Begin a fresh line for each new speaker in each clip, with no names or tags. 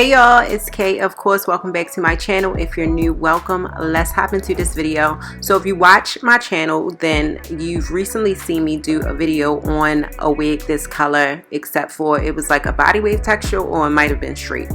Hey y'all, it's Kay. Of course, welcome back to my channel. If you're new, welcome. Let's hop into this video. So if you watch my channel, then you've recently seen me do a video on a wig this color, except for it was like a body wave texture, or it might have been straight.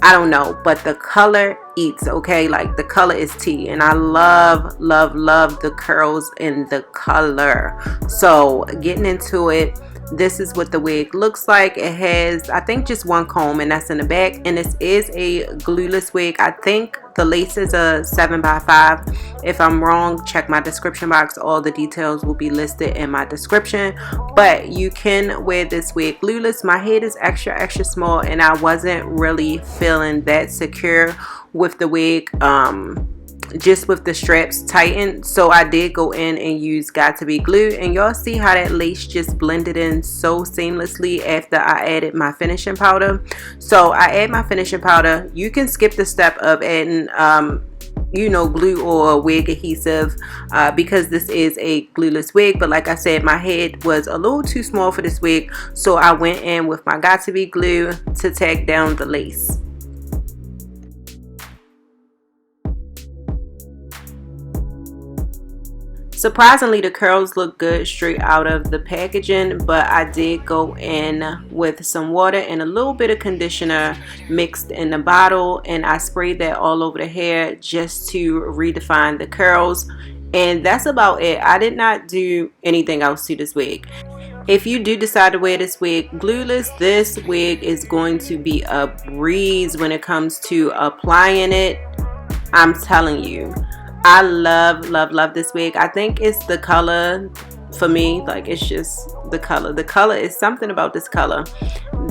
I don't know, but the color eats, okay? Like the color is tea, and I love the curls in the color. So getting into it, this is what the wig looks like. It has, I think, just one comb, and that's in the back, and this is a glueless wig. I think the lace is a 7x5. If I'm wrong, check my description box. All the details will be listed in my description, but you can wear this wig glueless. My head is extra small, and I wasn't really feeling that secure with the wig, just with the straps tightened, so I did go in and use Got to Be Glue, and y'all see how that lace just blended in so seamlessly after I added my finishing powder. So I add my finishing powder. You can skip the step of adding glue or wig adhesive, because this is a glueless wig. But like I said, my head was a little too small for this wig, so I went in with my Got to Be Glue to tack down the lace. Surprisingly, the curls look good straight out of the packaging, but I did go in with some water and a little bit of conditioner mixed in the bottle, and I sprayed that all over the hair just to redefine the curls. And that's about it. I did not do anything else to this wig. If you do decide to wear this wig glueless, this wig is going to be a breeze when it comes to applying it. I'm telling you, I love this wig. I think it's the color for me. Like, it's just the color. The color is something about this color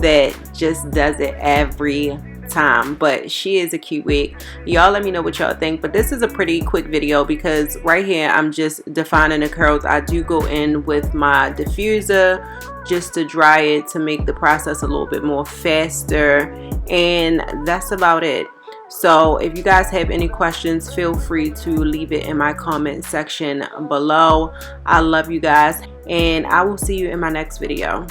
that just does it every time. But she is a cute wig. Y'all let me know what y'all think. But this is a pretty quick video because right here I'm just defining the curls. I do go in with my diffuser just to dry it, to make the process a little bit more faster, and that's about it. So if you guys have any questions, feel free to leave it in my comment section below. I love you guys, and I will see you in my next video.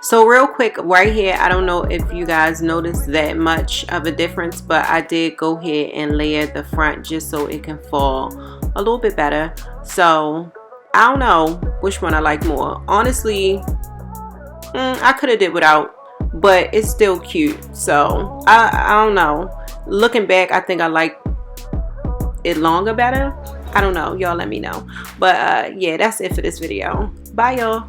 So real quick right here, I don't know if you guys noticed that much of a difference, but I did go ahead and layer the front just so it can fall a little bit better. So I don't know which one I like more. Honestly, I could have did without, but it's still cute. So I don't know. Looking back, I think I like it longer better. I don't know. Y'all let me know. But yeah, that's it for this video. Bye y'all.